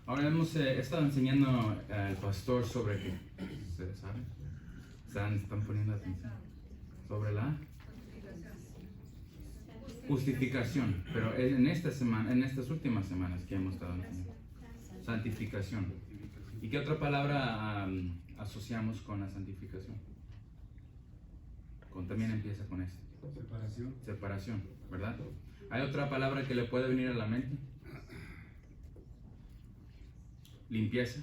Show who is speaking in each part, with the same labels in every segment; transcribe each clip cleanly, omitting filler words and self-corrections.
Speaker 1: Ahora hemos estado enseñando al pastor sobre qué. ¿Ustedes saben? Están poniendo atención. Sobre la justificación. Pero es en esta semana, en estas últimas semanas que hemos estado enseñando. Santificación. ¿Y qué otra palabra asociamos con la santificación? También empieza con esto.
Speaker 2: Separación.
Speaker 1: Separación, ¿verdad? ¿Hay otra palabra que le puede venir a la mente? Limpieza.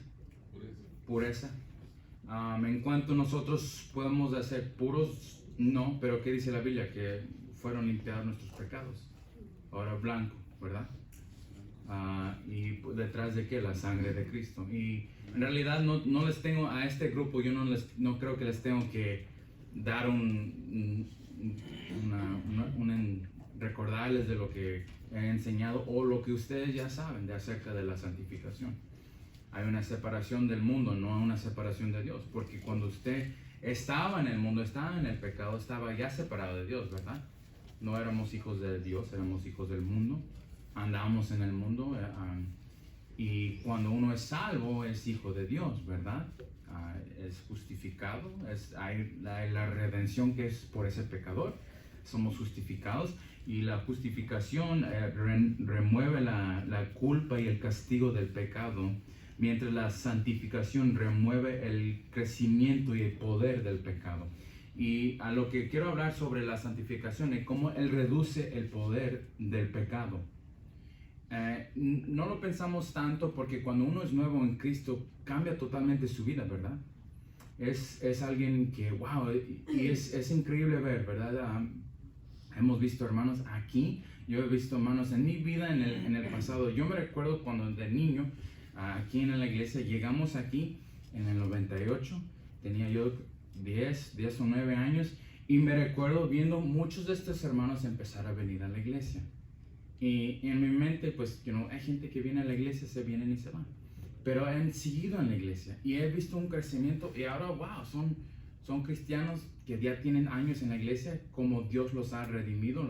Speaker 1: Pureza. En cuanto nosotros podemos hacer puros, no, pero ¿qué dice la Biblia? Que fueron limpiados nuestros pecados. Ahora blanco, ¿verdad? Y detrás de qué? La sangre de Cristo. Y en realidad no les tengo a este grupo, yo no creo que les tengo que dar recordarles de lo que he enseñado o lo que ustedes ya saben de acerca de la santificación. Hay una separación del mundo, no una separación de Dios, porque cuando usted estaba en el mundo, estaba en el pecado, estaba ya separado de Dios, ¿verdad? No éramos hijos de Dios, éramos hijos del mundo, andábamos en el mundo, y cuando uno es salvo, es hijo de Dios, ¿verdad? Es justificado, hay la redención que es por ese pecador, somos justificados, y la justificación remueve la culpa y el castigo del pecado, mientras la santificación remueve el crecimiento y el poder del pecado. Y a lo que quiero hablar sobre la santificación es cómo Él reduce el poder del pecado. No lo pensamos tanto porque cuando uno es nuevo en Cristo cambia totalmente su vida, ¿verdad? Es alguien que, wow, y es increíble ver, ¿verdad? Hemos visto hermanos aquí, yo he visto hermanos en mi vida, en el pasado. Yo me recuerdo cuando de niño, aquí en la iglesia, llegamos aquí en el 98, tenía yo 10 o 9 años, y me recuerdo viendo muchos de estos hermanos empezar a venir a la iglesia. Y en mi mente, pues, hay gente que viene a la iglesia, se vienen y se van. Pero han seguido en la iglesia y he visto un crecimiento y ahora, wow, son cristianos que ya tienen años en la iglesia, como Dios los ha redimido,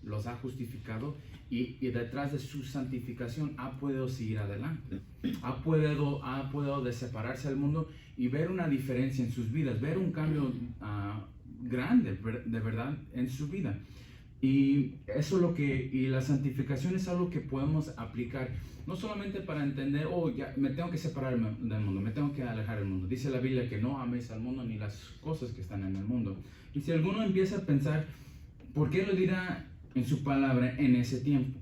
Speaker 1: los ha justificado y detrás de su santificación ha podido seguir adelante. Ha podido separarse del mundo y ver una diferencia en sus vidas, ver un cambio grande, de verdad, en su vida. Y eso es y la santificación es algo que podemos aplicar, no solamente para entender, ya me tengo que separar del mundo, me tengo que alejar del mundo. Dice la Biblia que no améis al mundo ni las cosas que están en el mundo. Y si alguno empieza a pensar, ¿por qué lo dirá en su palabra en ese tiempo?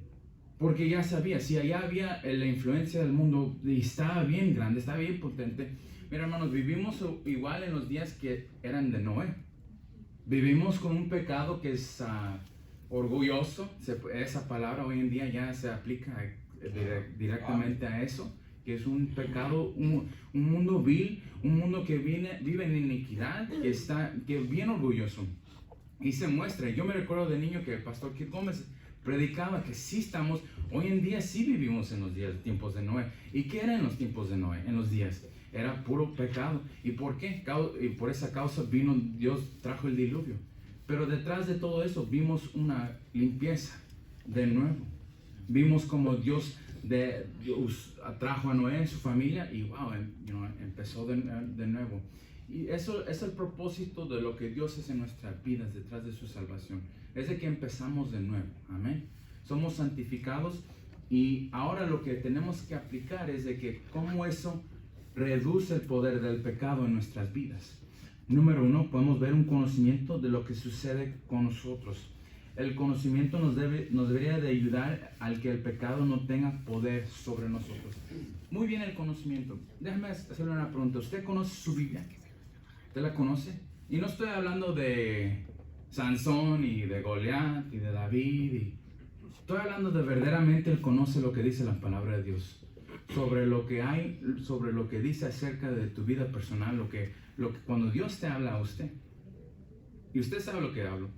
Speaker 1: Porque ya sabía, si allá había la influencia del mundo y estaba bien grande, estaba bien potente. Mira, hermanos, vivimos igual en los días que eran de Noé. Vivimos con un pecado que es orgulloso. Esa palabra hoy en día ya se aplica directamente a eso, que es un pecado, un mundo vil, un mundo que vive en iniquidad, que es bien orgulloso y se muestra. Yo me recuerdo de niño que el pastor Kid Gómez predicaba que hoy en día sí vivimos en los tiempos de Noé. ¿Y qué era en los tiempos de Noé? En los días era puro pecado. ¿Y por qué? Y por esa causa Dios trajo el diluvio. Pero detrás de todo eso vimos una limpieza de nuevo. Vimos como Dios atrajo a Noé, su familia, y wow, empezó de nuevo. Y eso es el propósito de lo que Dios hace en nuestras vidas detrás de su salvación. Es de que empezamos de nuevo. Amén. Somos santificados y ahora lo que tenemos que aplicar es de que cómo eso reduce el poder del pecado en nuestras vidas. Número 1, podemos ver un conocimiento de lo que sucede con nosotros. El conocimiento nos debería de ayudar al que el pecado no tenga poder sobre nosotros. Muy bien el conocimiento. Déjame hacerle una pregunta. ¿Usted conoce su Biblia? ¿Usted la conoce? Y no estoy hablando de Sansón y de Goliat y de David. Estoy hablando de verdaderamente él conoce lo que dice la palabra de Dios. Sobre lo que dice acerca de tu vida personal, lo que cuando Dios te habla a usted. Y usted sabe lo que hablo.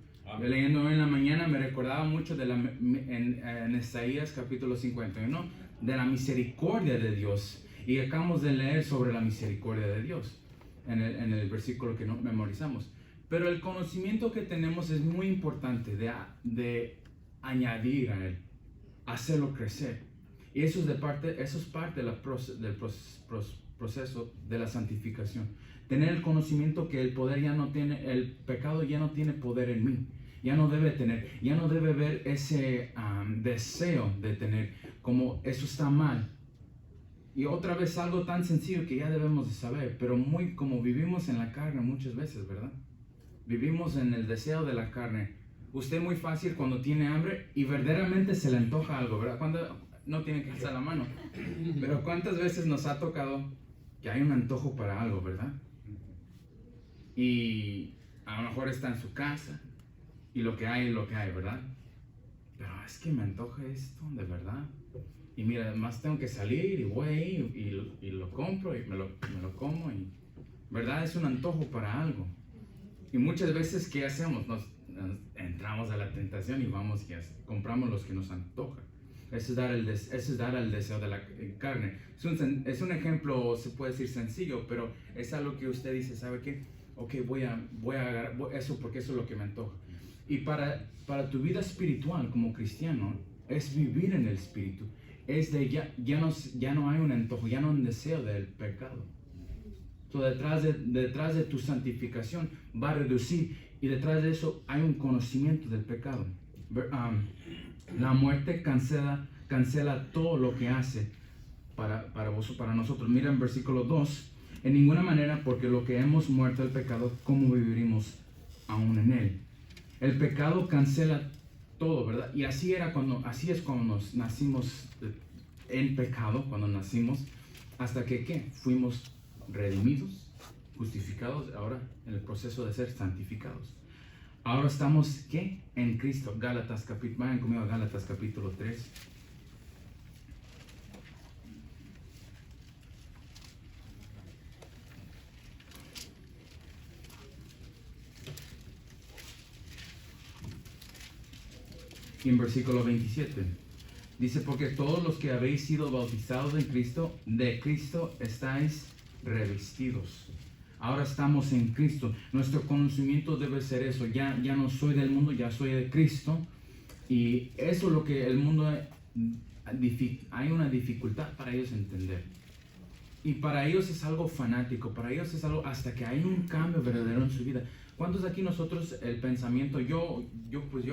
Speaker 1: Leyendo hoy en la mañana me recordaba mucho en Isaías capítulo 51 de la misericordia de Dios. Y acabamos de leer sobre la misericordia de Dios en el versículo que no memorizamos. Pero el conocimiento que tenemos es muy importante de añadir a él, hacerlo crecer. Y eso es parte de del proceso de la santificación. Tener el conocimiento que el pecado ya no tiene poder en mí. Ya no debe haber ese deseo de tener, como eso está mal. Y otra vez algo tan sencillo que ya debemos de saber, pero muy como vivimos en la carne muchas veces, ¿verdad? Vivimos en el deseo de la carne. Usted muy fácil cuando tiene hambre y verdaderamente se le antoja algo, ¿verdad? Cuando no tiene que alzar la mano. Pero ¿cuántas veces nos ha tocado que hay un antojo para algo, ¿verdad? Y a lo mejor está en su casa y lo que hay es lo que hay, ¿verdad? Pero es que me antoja esto, de verdad. Y mira, además tengo que salir y voy y lo compro y me lo como. Y, ¿verdad? Es un antojo para algo. Y muchas veces, ¿qué hacemos? Nos entramos a la tentación y vamos y compramos los que nos antojan. Eso es dar al deseo de la carne. Es un ejemplo, se puede decir sencillo, pero es algo que usted dice, ¿sabe qué? Ok, voy a agarrar eso porque eso es lo que me antoja. Y para tu vida espiritual como cristiano, es vivir en el espíritu. Es de ya no hay un antojo, ya no hay un deseo del pecado. Detrás de tu santificación va a reducir, y detrás de eso hay un conocimiento del pecado. La muerte cancela todo lo que hace para nosotros. Mira en versículo 2, en ninguna manera, porque lo que hemos muerto al pecado, ¿cómo viviremos aún en él? El pecado cancela todo, ¿verdad? Y así es cuando nos nacimos en pecado, cuando nacimos, hasta que ¿qué? Fuimos redimidos, justificados, ahora en el proceso de ser santificados. Ahora estamos, ¿qué? En Cristo. Vayan conmigo a Gálatas capítulo 3. Y en versículo 27 dice, porque todos los que habéis sido bautizados en Cristo, de Cristo estáis revestidos. Ahora estamos en Cristo. Nuestro conocimiento debe ser eso. Ya no soy del mundo, ya soy de Cristo. Y eso es lo que el mundo, hay una dificultad para ellos entender. Y para ellos es algo fanático, para ellos es algo hasta que hay un cambio verdadero en su vida. ¿Cuántos aquí nosotros el pensamiento, yo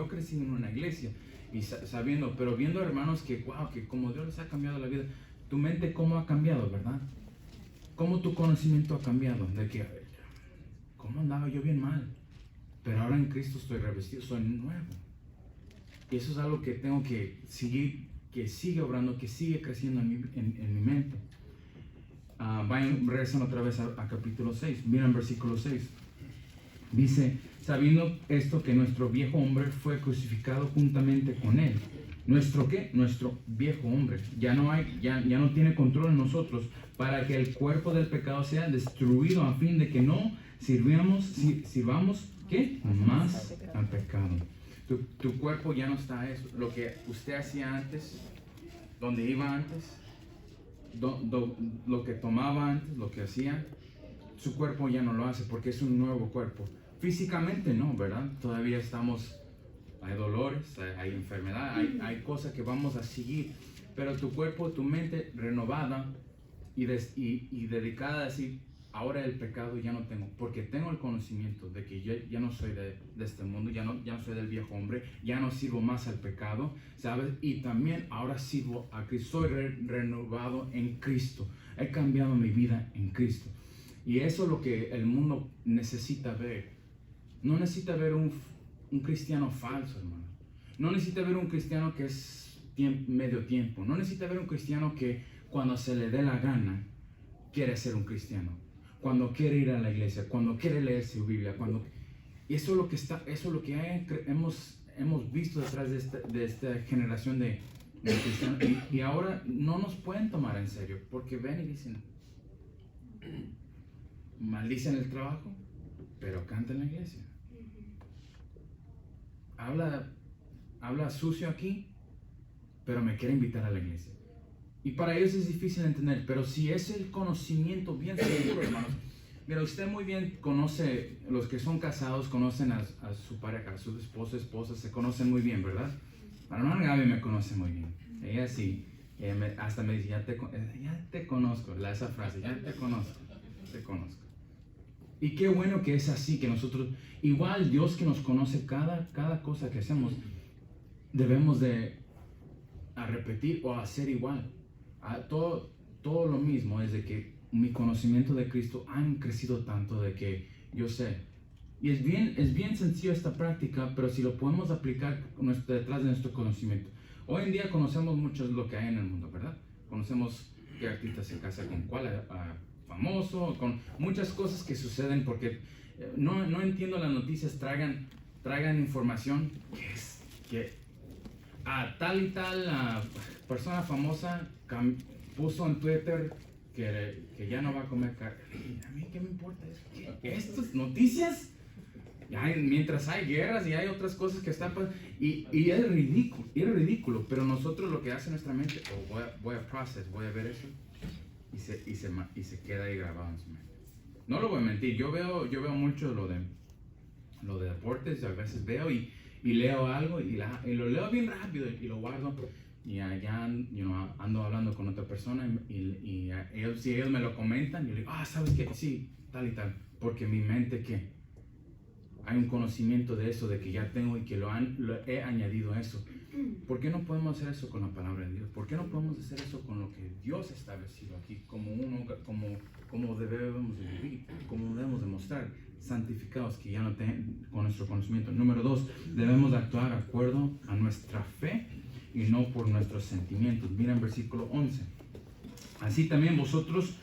Speaker 1: crecí en una iglesia y sabiendo, pero viendo hermanos que como Dios les ha cambiado la vida, tu mente cómo ha cambiado, ¿verdad? Cómo tu conocimiento ha cambiado, de que, cómo andaba yo bien mal, pero ahora en Cristo estoy revestido, soy nuevo. Y eso es algo que tengo que seguir, que sigue obrando, que sigue creciendo en mi mente. Regresan otra vez a capítulo 6, miren versículo 6. Dice, sabiendo esto que nuestro viejo hombre fue crucificado juntamente con él. ¿Nuestro qué? Nuestro viejo hombre. Ya no tiene control en nosotros, para que el cuerpo del pecado sea destruido, a fin de que no sirvamos ¿qué? Más al pecado. Tu cuerpo ya no está eso. Lo que usted hacía antes, donde iba antes, lo que tomaba antes, lo que hacía, su cuerpo ya no lo hace porque es un nuevo cuerpo. Físicamente no, ¿verdad? Todavía hay dolores, hay enfermedad, hay cosas que vamos a seguir, pero tu cuerpo, tu mente renovada y dedicada a decir, ahora el pecado ya no tengo, porque tengo el conocimiento de que yo ya no soy de este mundo, ya no soy del viejo hombre, ya no sirvo más al pecado, ¿sabes? Y también ahora sirvo a Cristo, soy renovado en Cristo, he cambiado mi vida en Cristo. Y eso es lo que el mundo necesita ver. No necesita ver un cristiano falso, hermano. No necesita ver un cristiano que es medio tiempo. No necesita ver un cristiano que cuando se le dé la gana quiere ser un cristiano. Cuando quiere ir a la iglesia, cuando quiere leer su Biblia, y eso es lo que hemos visto detrás de esta generación de cristianos. Y ahora no nos pueden tomar en serio, porque ven y dicen, maldicen el trabajo, pero cantan en la iglesia. Habla sucio aquí, pero me quiere invitar a la iglesia. Y para ellos es difícil entender, pero si es el conocimiento bien seguro, hermanos. Mira, usted muy bien conoce, los que son casados conocen a su pareja, a su esposa, se conocen muy bien, ¿verdad? La hermana Gaby me conoce muy bien. Ella sí, Hasta me dice, ya te conozco, esa frase, ya te conozco, te conozco. Y qué bueno que es así, que nosotros, igual Dios que nos conoce cada cosa que hacemos, debemos de repetir o hacer igual. Todo lo mismo es de que mi conocimiento de Cristo ha crecido tanto de que yo sé. Y es bien sencillo esta práctica, pero si lo podemos aplicar detrás de nuestro conocimiento. Hoy en día conocemos mucho lo que hay en el mundo, ¿verdad? Conocemos qué artista se casa con cuál famoso, con muchas cosas que suceden porque no entiendo las noticias, traigan información que a tal y tal persona famosa puso en Twitter que ya no va a comer carne. ¿A mí qué me importa eso? ¿Estas noticias? Mientras hay guerras y hay otras cosas que están pasando, y es ridículo, pero nosotros lo que hace nuestra mente, voy a ver eso, y se queda ahí grabado en su mente. No lo voy a mentir, yo veo mucho lo de deportes, a veces veo y leo algo y lo leo bien rápido y lo guardo, y allá ando hablando con otra persona y si ellos me lo comentan, yo le digo, ¿sabes qué? Sí, tal y tal, porque mi mente, ¿qué? Hay un conocimiento de eso, de que ya tengo y que lo he añadido a eso. ¿Por qué no podemos hacer eso con la palabra de Dios? ¿Por qué no podemos hacer eso con lo que Dios ha establecido aquí como debemos de vivir, como debemos de mostrar, santificados, que ya no con nuestro conocimiento? Número 2, debemos actuar de acuerdo a nuestra fe y no por nuestros sentimientos. Mira en versículo 11. Así también vosotros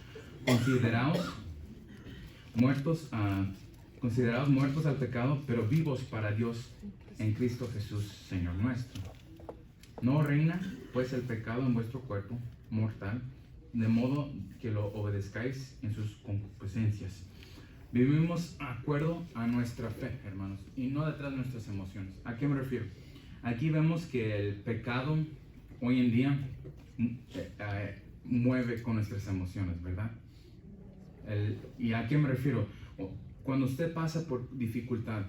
Speaker 1: consideraos muertos al pecado, pero vivos para Dios en Cristo Jesús, Señor nuestro. No reina pues el pecado en vuestro cuerpo mortal, de modo que lo obedezcáis en sus concupiscencias. Vivimos de acuerdo a nuestra fe, hermanos, y no detrás de nuestras emociones. ¿A qué me refiero? Aquí vemos que el pecado hoy en día mueve con nuestras emociones, ¿verdad? ¿Y a qué me refiero? Cuando usted pasa por dificultad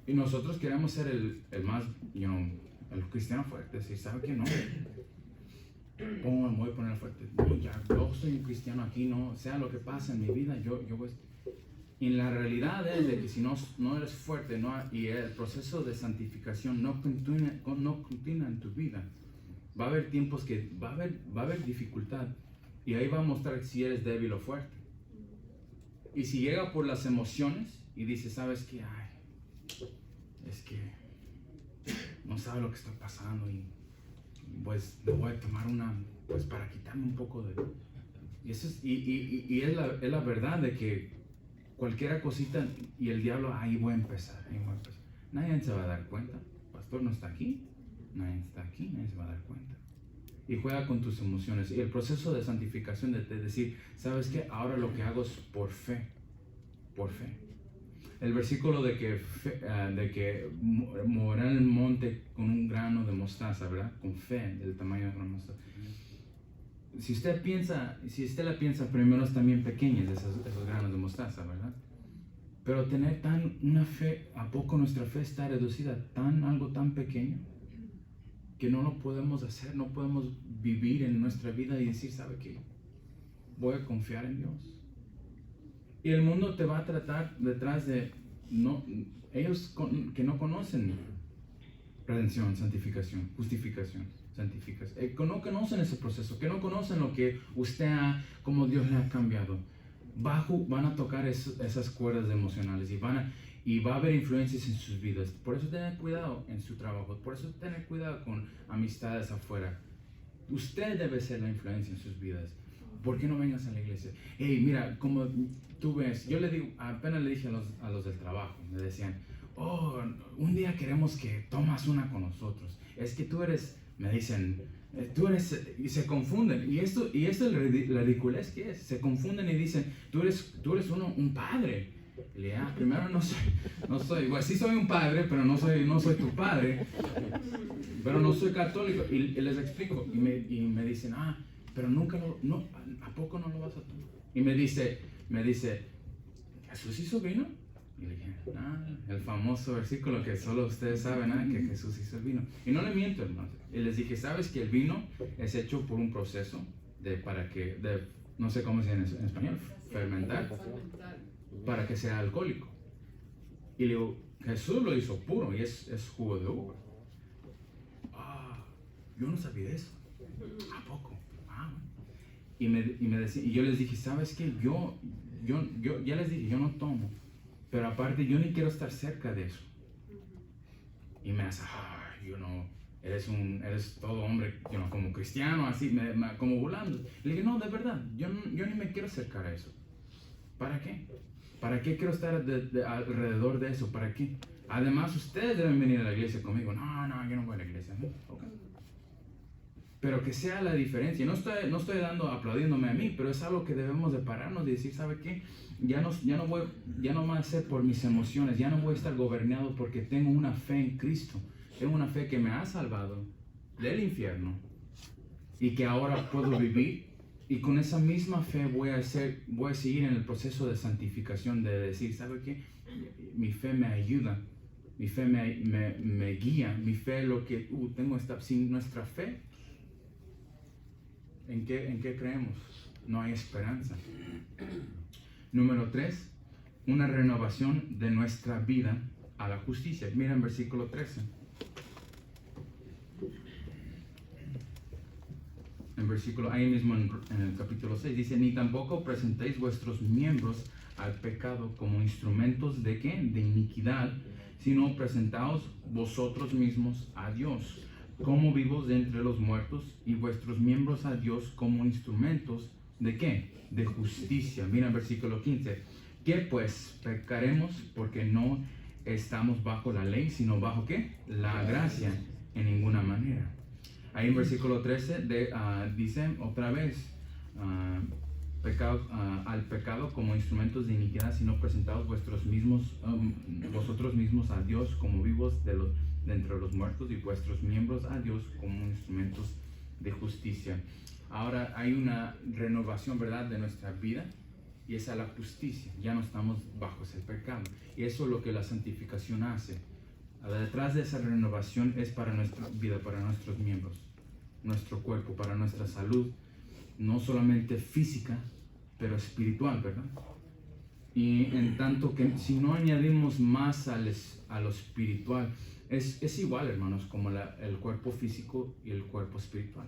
Speaker 1: y nosotros queremos ser el más, el cristiano fuerte, decir, ¿sabe qué? No, me voy a poner fuerte. No, yo soy un cristiano aquí, no, sea lo que pase en mi vida, yo voy. Y la realidad es de que si no eres fuerte, y el proceso de santificación no continúa en tu vida, va a haber tiempos que va a haber dificultad, y ahí va a mostrar si eres débil o fuerte. Y si llega por las emociones y dice, ¿sabes qué? Es que no sabe lo que está pasando y pues me voy a tomar pues para quitarme un poco de... Y eso es la verdad de que cualquier cosita y el diablo, ahí voy a empezar. Nadie se va a dar cuenta. Pastor no está aquí, nadie está aquí, nadie se va a dar cuenta. Y juega con tus emociones. Y el proceso de santificación de decir, ¿sabes qué? Ahora lo que hago es por fe. Por fe. El versículo de que moverá en el monte con un grano de mostaza, ¿verdad? Con fe, del tamaño de una mostaza. Si usted la piensa, primero están bien pequeñas esos granos de mostaza, ¿verdad? Pero tener una fe, ¿a poco nuestra fe está reducida algo tan pequeño? Que no lo podemos hacer, no podemos vivir en nuestra vida y decir, ¿sabe qué? Voy a confiar en Dios. Y el mundo te va a tratar detrás de ellos que no conocen redención, santificación, justificación, santificación, que no conocen ese proceso, que no conocen lo que usted como Dios le ha cambiado. Van a tocar esas cuerdas emocionales y va a haber influencias en sus vidas. Por eso tener cuidado en su trabajo, por eso tener cuidado con amistades afuera. Usted debe ser la influencia en sus vidas. ¿Por qué no vengas a la iglesia? Hey, mira, como tú ves, yo apenas le dije a los del trabajo, me decían, un día queremos que tomas una con nosotros. Es que me dicen, y se confunden. Y esto es la ridiculez que es. Se confunden y dicen, tú eres un padre. Y le digo, primero no soy, bueno, sí soy un padre, pero no soy tu padre. Pero no soy católico. Y les explico. Y me dicen, pero ¿a poco no lo vas a tomar? Y me dice, ¿Jesús hizo vino? Y le dije, el famoso versículo que solo ustedes saben, que Jesús hizo el vino. Y no le miento, hermano. Y les dije, ¿sabes que el vino es hecho por un proceso no sé cómo se dice en español, fermentar, para que sea alcohólico? Y le digo, Jesús lo hizo puro y es jugo de uva. Yo no sabía eso. ¿A poco? Y yo les dije, ¿sabes qué? Yo ya les dije, yo no tomo. Pero aparte, yo ni quiero estar cerca de eso. Y me hace, eres todo hombre, como cristiano, así, como burlando. Le dije, no, de verdad, yo ni me quiero acercar a eso. ¿Para qué? ¿Para qué quiero estar alrededor de eso? ¿Para qué? Además, ustedes deben venir a la iglesia conmigo. No, yo no voy a la iglesia. ¿No? Okay. Pero que sea la diferencia. No estoy aplaudiéndome a mí, pero es algo que debemos de pararnos y decir, ¿sabe qué? Ya no voy a ser por mis emociones, ya no voy a estar gobernado porque tengo una fe en Cristo. Tengo una fe que me ha salvado del infierno y que ahora puedo vivir, y con esa misma fe voy a seguir en el proceso de santificación, de decir, ¿sabe qué? Mi fe me ayuda, mi fe me guía, mi fe tengo sin nuestra fe. ¿En qué creemos? No hay esperanza. Número 3, una renovación de nuestra vida a la justicia. Mira en versículo 13. Ahí mismo en el capítulo 6, dice, ni tampoco presentéis vuestros miembros al pecado como instrumentos ¿de qué? De iniquidad, sino presentaos vosotros mismos a Dios como vivos de entre los muertos, y vuestros miembros a Dios como instrumentos ¿de qué? De justicia. Mira el versículo 15. ¿Qué pues? Pecaremos porque no estamos bajo la ley, sino bajo ¿qué? La gracia, en ninguna manera. Ahí en versículo 13 dice otra vez, al pecado como instrumentos de iniquidad, sino presentados vosotros mismos a Dios como vivos de entre los muertos, y vuestros miembros a Dios como instrumentos de justicia. Ahora hay una renovación, ¿verdad?, de nuestra vida, y esa es la justicia. Ya no estamos bajo ese pecado, y eso es lo que la santificación hace. Detrás de esa renovación es para nuestra vida, para nuestros miembros, nuestro cuerpo, para nuestra salud, no solamente física, pero espiritual, ¿verdad? Y en tanto que si no añadimos más a lo espiritual, es igual, hermanos, como el cuerpo físico y el cuerpo espiritual.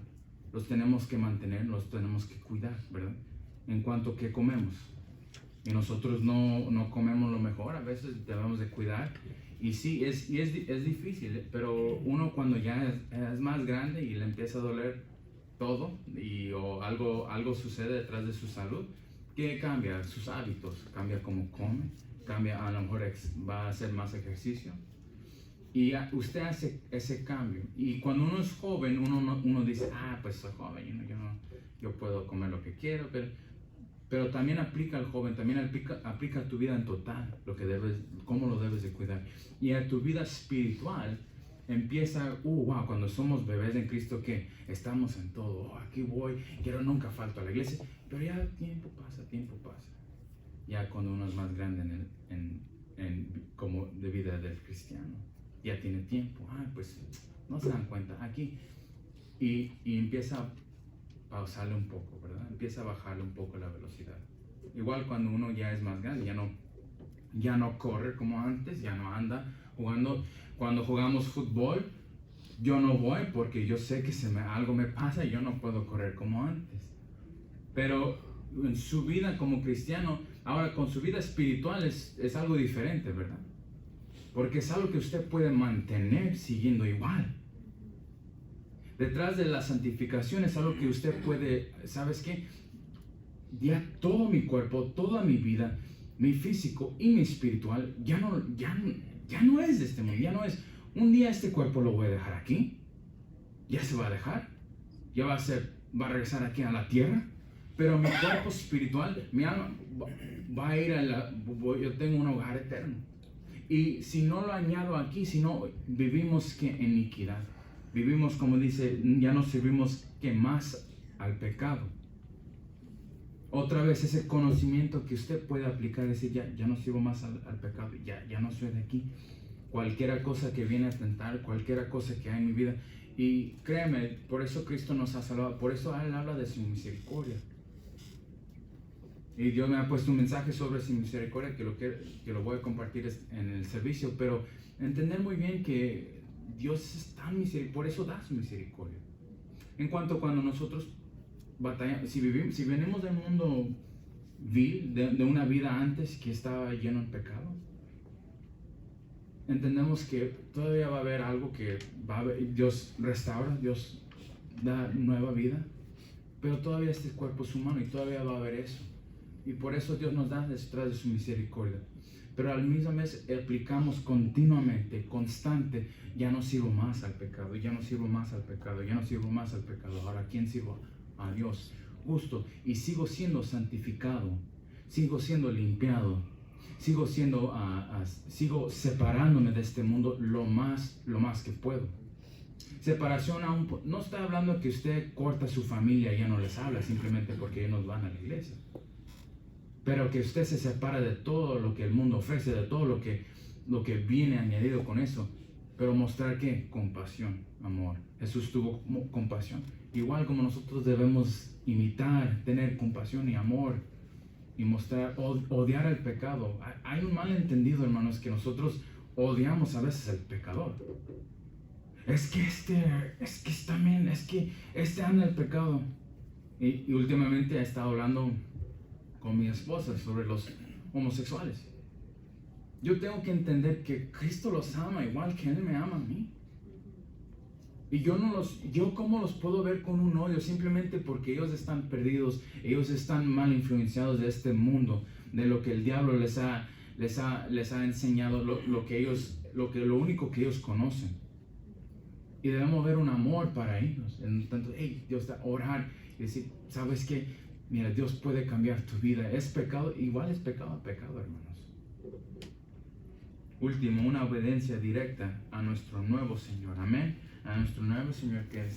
Speaker 1: Los tenemos que mantener, los tenemos que cuidar, ¿verdad? En cuanto que comemos. Y nosotros no comemos lo mejor, a veces debemos de cuidar. Y sí, es difícil, pero uno cuando ya es más grande y le empieza a doler todo, o algo sucede detrás de su salud, ¿qué cambia? Sus hábitos, cambia cómo come, cambia, a lo mejor va a hacer más ejercicio. Y usted hace ese cambio. Y cuando uno es joven, uno dice, pues soy joven, yo puedo comer lo que quiero, pero también aplica al joven, también aplica a tu vida en total, cómo lo debes de cuidar. Y a tu vida espiritual empieza, cuando somos bebés en Cristo, que estamos en todo, aquí voy, nunca falto a la iglesia, pero ya tiempo pasa. Ya cuando uno es más grande como de vida del cristiano, ya tiene tiempo, pues no se dan cuenta aquí, y empieza a pausarle un poco, ¿verdad? Empieza a bajarle un poco la velocidad. Igual cuando uno ya es más grande, ya no corre como antes, ya no anda jugando. Cuando jugamos fútbol, yo no voy porque yo sé que algo me pasa y yo no puedo correr como antes. Pero en su vida como cristiano, ahora con su vida espiritual es algo diferente, ¿verdad? Porque es algo que usted puede mantener siguiendo igual. Detrás de la santificación es algo que usted puede, ¿sabes qué? Ya todo mi cuerpo, toda mi vida, mi físico y mi espiritual, ya no es de este mundo, ya no es, un día este cuerpo lo voy a dejar aquí, ya se va a dejar, ya va a regresar aquí a la tierra, pero mi cuerpo espiritual, mi alma, va a ir yo tengo un hogar eterno. Y si no lo añado aquí, si no vivimos en iniquidad, vivimos, como dice, ya no servimos que más al pecado. Otra vez ese conocimiento que usted puede aplicar, decir, ya no sirvo más al pecado, ya no soy de aquí. Cualquiera cosa que viene a tentar, cualquiera cosa que hay en mi vida. Y créeme, por eso Cristo nos ha salvado, por eso Él habla de su misericordia. Y Dios me ha puesto un mensaje sobre su misericordia que lo voy a compartir en el servicio, pero entender muy bien que Dios es tan misericordioso, por eso da su misericordia. En cuanto cuando nosotros batallamos, si venimos del mundo vil, de una vida antes que estaba lleno de pecado, entendemos que todavía va a haber algo que Dios restaura, Dios da nueva vida, pero todavía este cuerpo es humano y todavía va a haber eso. Y por eso Dios nos da detrás de su misericordia. Pero al mismo vez aplicamos continuamente, constante, ya no sirvo más al pecado, ya no sirvo más al pecado, ya no sirvo más al pecado. Ahora, ¿a quién sirvo? A Dios. Justo. Y sigo siendo santificado, sigo siendo limpiado, sigo separándome de este mundo lo más que puedo. Separación no está hablando que usted corta a su familia y ya no les habla simplemente porque ellos no van a la iglesia. Pero que usted se separa de todo lo que el mundo ofrece, de todo lo que viene añadido con eso. Pero mostrar ¿qué? Compasión, amor. Jesús tuvo compasión. Igual como nosotros debemos imitar, tener compasión y amor. Y mostrar, odiar al pecado. Hay un malentendido, hermanos, que nosotros odiamos a veces al pecador. Es que este anda el pecado. Y últimamente he estado hablando con mi esposa sobre los homosexuales. Yo tengo que entender que Cristo los ama igual que Él me ama a mí. Y yo cómo los puedo ver con un odio simplemente porque ellos están perdidos, ellos están mal influenciados de este mundo, de lo que el diablo les ha enseñado, lo único que ellos conocen. Y debemos ver un amor para ellos. En tanto, Dios está orar y decir, ¿sabes qué? Mira, Dios puede cambiar tu vida. Es pecado, igual es pecado, hermanos. Último, una obediencia directa a nuestro nuevo Señor. Amén. A nuestro nuevo Señor que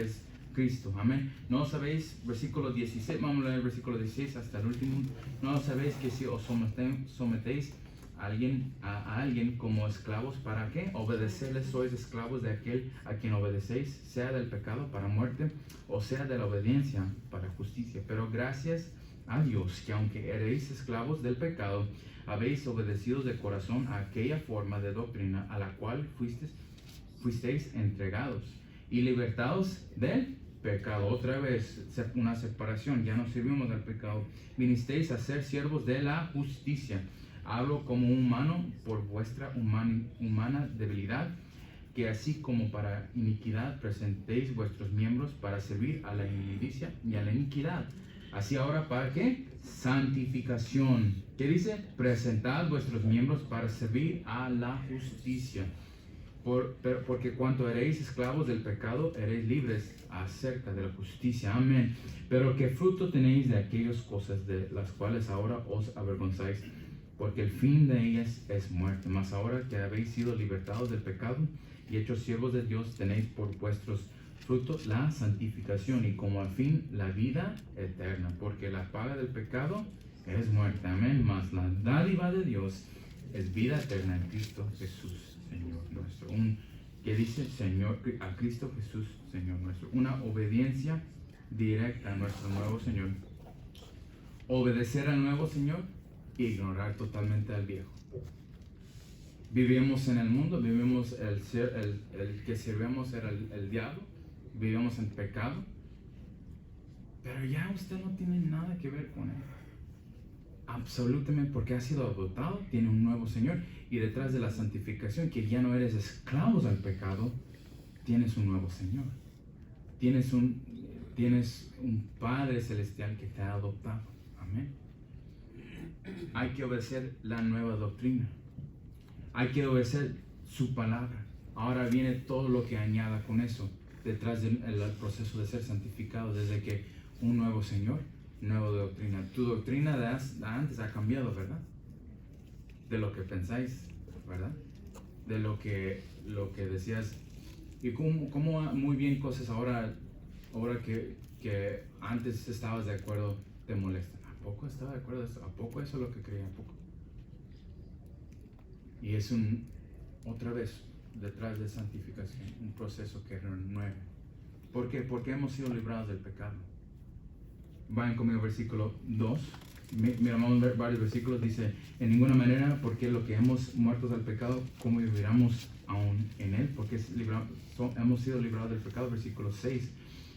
Speaker 1: es Cristo. Amén. No sabéis, versículo 16, vamos a leer el versículo 16 hasta el último. No sabéis que si os sometéis a alguien como esclavos, ¿para qué? Obedecerles, sois esclavos de aquel a quien obedecéis, sea del pecado para muerte, o sea de la obediencia para justicia. Pero gracias a Dios que aunque eréis esclavos del pecado, habéis obedecido de corazón a aquella forma de doctrina a la cual fuisteis entregados y libertados del pecado. Otra vez una separación, ya no servimos del pecado. Vinisteis a ser siervos de la justicia. Hablo como humano por vuestra humana debilidad, que así como para iniquidad presentéis vuestros miembros para servir a la inmundicia y a la iniquidad. Así ahora, ¿para qué? Santificación. ¿Qué dice? Presentad vuestros miembros para servir a la justicia. Porque cuanto eréis esclavos del pecado, eréis libres acerca de la justicia. Amén. Pero ¿qué fruto tenéis de aquellas cosas de las cuales ahora os avergonzáis? Porque el fin de ellas es muerte. Mas ahora que habéis sido libertados del pecado y hechos siervos de Dios, tenéis por vuestros frutos la santificación y como al fin la vida eterna. Porque la paga del pecado es muerte. Amén. Mas la dádiva de Dios es vida eterna en Cristo Jesús, Señor nuestro. ¿Qué dice? Señor, a Cristo Jesús, Señor nuestro. Una obediencia directa a nuestro nuevo Señor. Obedecer al nuevo Señor, ignorar totalmente al viejo. Vivimos en el mundo, vivimos el que servemos era el diablo, vivimos en pecado, pero ya usted no tiene nada que ver con él. Absolutamente, porque ha sido adoptado, tiene un nuevo Señor, y detrás de la santificación, que ya no eres esclavos al pecado, tienes un nuevo Señor. Tienes un Padre celestial que te ha adoptado. Amén. Hay que obedecer la nueva doctrina. Hay que obedecer su palabra. Ahora viene todo lo que añada con eso, detrás del proceso de ser santificado, desde que un nuevo Señor, nueva doctrina. Tu doctrina de antes ha cambiado, ¿verdad? De lo que pensáis, ¿verdad? De lo que decías. Y cómo muy bien cosas ahora que antes estabas de acuerdo, te molestan. poco estaba de acuerdo? ¿A poco eso es lo que creía? ¿A poco? Y es otra vez, detrás de santificación, un proceso que renueve. ¿Por qué? Porque hemos sido librados del pecado. Vayan conmigo, versículo 2. Mira, vamos a ver varios versículos. Dice, en ninguna manera, porque lo que hemos muertos al pecado, ¿cómo viviremos aún en él? Porque hemos sido librados del pecado. Versículo 6.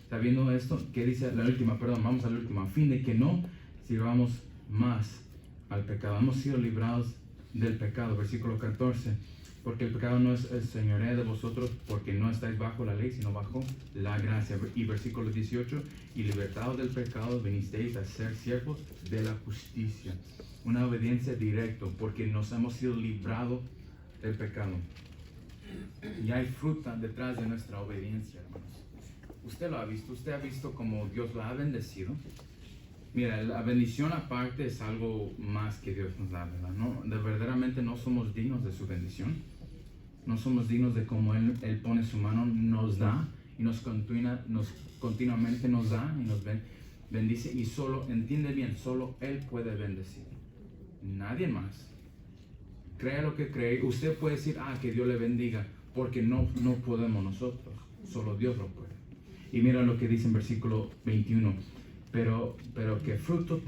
Speaker 1: ¿Está viendo esto? ¿Qué dice la última? Perdón, vamos a la última. A fin de que no sirvamos más al pecado. Hemos sido librados del pecado. Versículo 14. Porque el pecado no es el señoreo de vosotros, porque no estáis bajo la ley, sino bajo la gracia. Y versículo 18, y libertados del pecado, vinisteis a ser siervos de la justicia. Una obediencia directa, porque nos hemos sido librados del pecado. Y hay fruta detrás de nuestra obediencia, hermanos. Usted lo ha visto, usted ha visto cómo Dios lo ha bendecido. Mira, la bendición aparte es algo más que Dios nos da, ¿verdad? No, verdaderamente no somos dignos de su bendición. No somos dignos de cómo Él pone su mano, nos da y nos continuamente nos da y nos bendice. Y solo, entiende bien, solo Él puede bendecir. Nadie más. Crea lo que cree. Usted puede decir, que Dios le bendiga, porque no podemos nosotros. Solo Dios lo puede. Y mira lo que dice en versículo 21. Pero qué fruto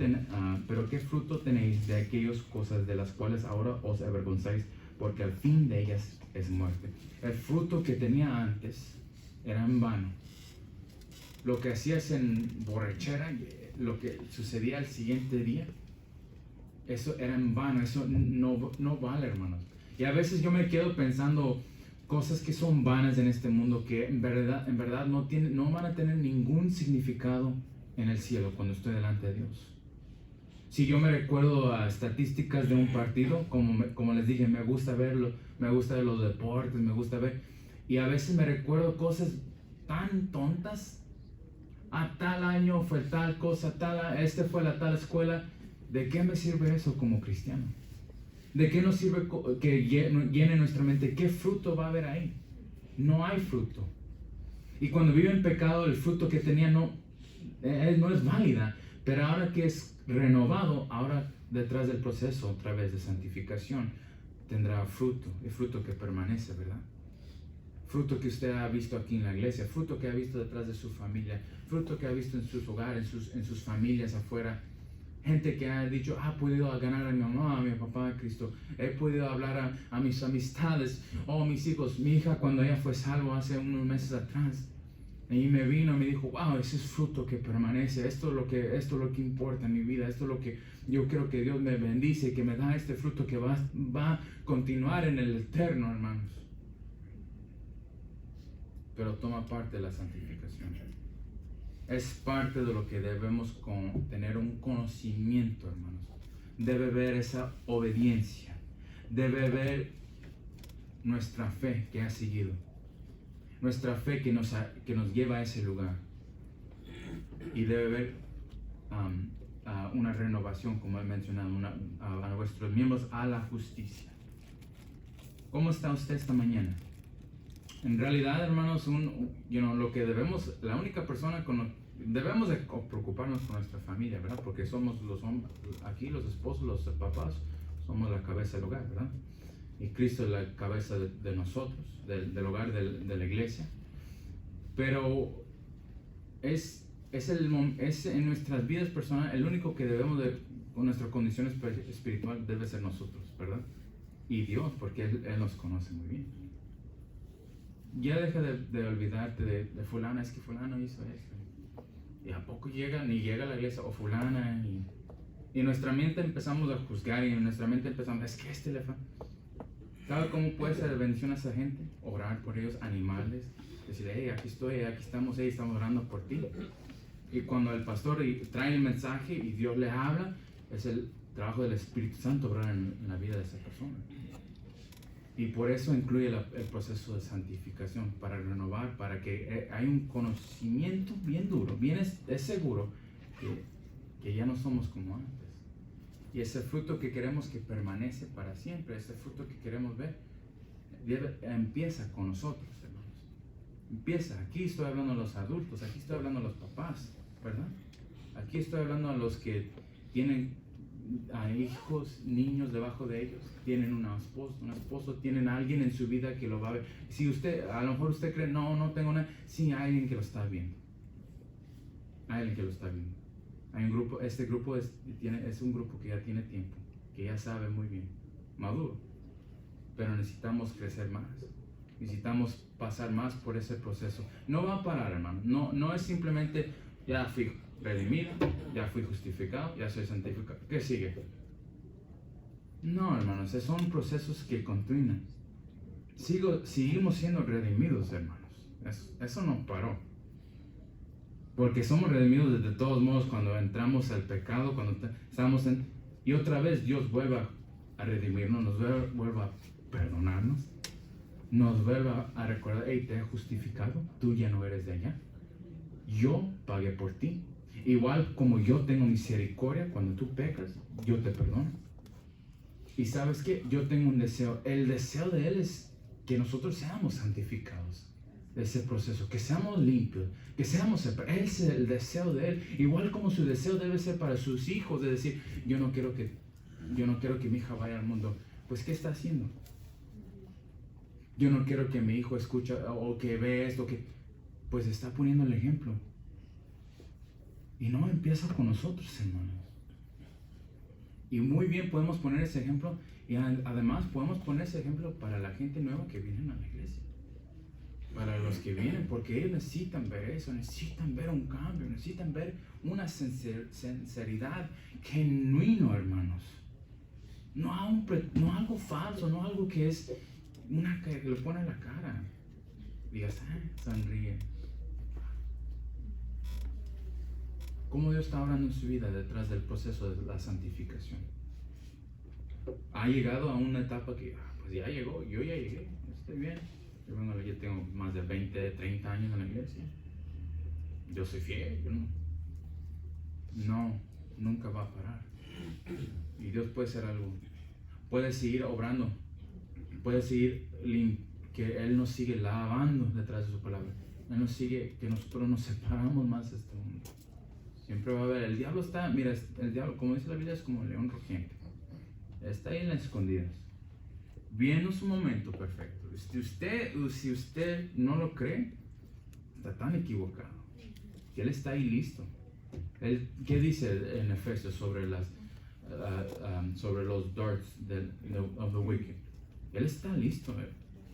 Speaker 1: tenéis de aquellas cosas de las cuales ahora os avergonzáis, porque al fin de ellas es muerte. El fruto que tenía antes era en vano. Lo que hacías en borrachera, lo que sucedía al siguiente día, eso era en vano, eso no vale, hermanos. Y a veces yo me quedo pensando cosas que son vanas en este mundo, que en verdad no van a tener ningún significado en el cielo cuando estoy delante de Dios. Si yo me recuerdo a estadísticas de un partido, como les dije, me gusta ver los deportes, me gusta ver, y a veces me recuerdo cosas tan tontas. Tal año fue tal cosa, fue la tal escuela. ¿De qué me sirve eso como cristiano? ¿De qué nos sirve que llene nuestra mente? ¿Qué fruto va a haber ahí? No hay fruto. Y cuando vive en pecado, el fruto que tenía no es válida, pero ahora que es renovado, ahora detrás del proceso, otra vez de santificación, tendrá fruto, el fruto que permanece, ¿verdad? Fruto que usted ha visto aquí en la iglesia, fruto que ha visto detrás de su familia, fruto que ha visto en sus hogares, en sus familias afuera. Gente que ha dicho, podido ganar a mi mamá, a mi papá, a Cristo. He podido hablar a mis amistades, mis hijos. Mi hija, cuando ella fue salvo hace unos meses atrás, y me vino y me dijo, ese es fruto que permanece. Esto es lo que importa en mi vida. Esto es lo que yo creo que Dios me bendice, que me da este fruto que va a continuar en el eterno, hermanos. Pero toma parte de la santificación. Es parte de lo que debemos tener un conocimiento, hermanos. Debe ver esa obediencia. Debe ver nuestra fe que ha seguido. Nuestra fe que nos lleva a ese lugar. Y debe haber una renovación, como he mencionado, a nuestros miembros, a la justicia. ¿Cómo está usted esta mañana? En realidad, hermanos, lo que la única persona debemos de preocuparnos por nuestra familia, ¿verdad? Porque somos los hombres, aquí los esposos, los papás, somos la cabeza del hogar, ¿verdad? Y Cristo es la cabeza de nosotros, del hogar, de la iglesia. Pero es en nuestras vidas personales, el único que debemos con nuestra condición espiritual debe ser nosotros, ¿verdad? Y Dios, porque Él nos conoce muy bien. Ya deja de olvidarte de fulana, es que fulano hizo esto. Y a poco llega a la iglesia, o fulana, y en nuestra mente empezamos a juzgar, y en nuestra mente empezamos, es que le fa. ¿Sabe cómo puede ser de bendición a esa gente? Orar por ellos, animarles, decir, aquí estoy, aquí estamos orando por ti. Y cuando el pastor trae el mensaje y Dios le habla, es el trabajo del Espíritu Santo obrar en la vida de esa persona. Y por eso incluye el proceso de santificación, para renovar, para que haya un conocimiento bien duro, es seguro que ya no somos como antes. Y ese fruto que queremos que permanece para siempre, ese fruto que queremos ver, empieza con nosotros, hermanos. Empieza, aquí estoy hablando a los adultos, aquí estoy hablando a los papás, ¿verdad? Aquí estoy hablando a los que tienen a hijos, niños debajo de ellos, tienen un esposo, tienen a alguien en su vida que lo va a ver. Si usted, a lo mejor usted cree, no tengo nada, sí, hay alguien que lo está viendo. Hay alguien que lo está viendo. Hay un grupo, este grupo es un grupo que ya tiene tiempo, que ya sabe muy bien, maduro. Pero necesitamos crecer más. Necesitamos pasar más por ese proceso. No va a parar, hermano. No es simplemente, ya fui redimido, ya fui justificado, ya soy santificado. ¿Qué sigue? No, hermanos, son procesos que continúan. Seguimos siendo redimidos, hermanos. Eso no paró. Porque somos redimidos de todos modos cuando entramos al pecado, cuando estamos en... Y otra vez Dios vuelve a redimirnos, nos vuelve a perdonarnos, nos vuelve a recordar, hey, te he justificado, tú ya no eres de allá. Yo pagué por ti. Igual como yo tengo misericordia cuando tú pecas, yo te perdono. Y sabes qué, yo tengo un deseo. El deseo de Él es que nosotros seamos santificados. Ese proceso, que seamos limpios, que seamos separados. Ese es el deseo de Él. Igual como su deseo debe ser para sus hijos, de decir, yo no quiero que mi hija vaya al mundo. Pues, ¿qué está haciendo? Yo no quiero que mi hijo escuche o que ve esto, pues está poniendo el ejemplo. Y no empieza con nosotros, hermanos. Y muy bien podemos poner ese ejemplo. Y además podemos poner ese ejemplo para la gente nueva que viene a la iglesia. Para los que vienen, porque ellos necesitan ver eso, necesitan ver un cambio, necesitan ver una sinceridad genuina, hermanos. No algo falso, no algo que es que lo pone en la cara. Y ya está, sonríe. ¿Cómo Dios está obrando en su vida detrás del proceso de la santificación? Ha llegado a una etapa que, pues ya llegó, yo ya llegué, estoy bien. Yo tengo más de 20, 30 años en la iglesia. Yo soy fiel, no, nunca va a parar. Y Dios puede hacer algo. Puede seguir obrando. Puede seguir que Él nos sigue lavando detrás de su palabra. Él nos sigue, que nosotros nos separamos más de este mundo. Siempre va a haber, el diablo está, mira, el diablo, como dice la Biblia, es como el león rugiente. Está ahí en las escondidas, viendo su momento perfecto. Si usted no lo cree, está tan equivocado. Que Él está ahí listo. ¿Qué dice en Efesios sobre los darts of the wicked? Él está listo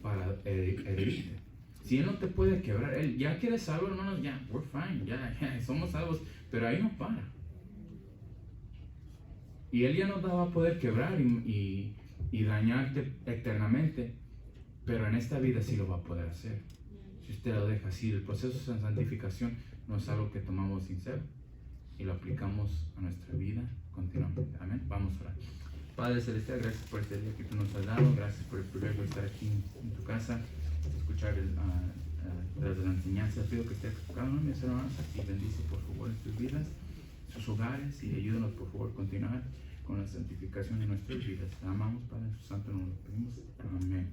Speaker 1: para herirte. Si Él no te puede quebrar, Él ya quiere salvo, hermanos, ya, we're fine, ya, somos salvos, pero ahí no para. Y Él ya no te va a poder quebrar y dañarte eternamente, pero en esta vida sí lo va a poder hacer. Si usted lo deja así, el proceso de santificación no es algo que tomamos sincero y lo aplicamos a nuestra vida continuamente. Amén. Vamos a orar. Padre Celestial, gracias por este día que tú nos has dado, gracias por el privilegio de estar aquí en tu casa, escuchar las enseñanzas. Pido que estés con cada uno de mis hermanos y bendice por favor sus vidas, sus hogares, y ayúdanos por favor a continuar con la santificación de nuestras vidas. Te amamos, Padre, en su santo nombre. Pedimos. Amén.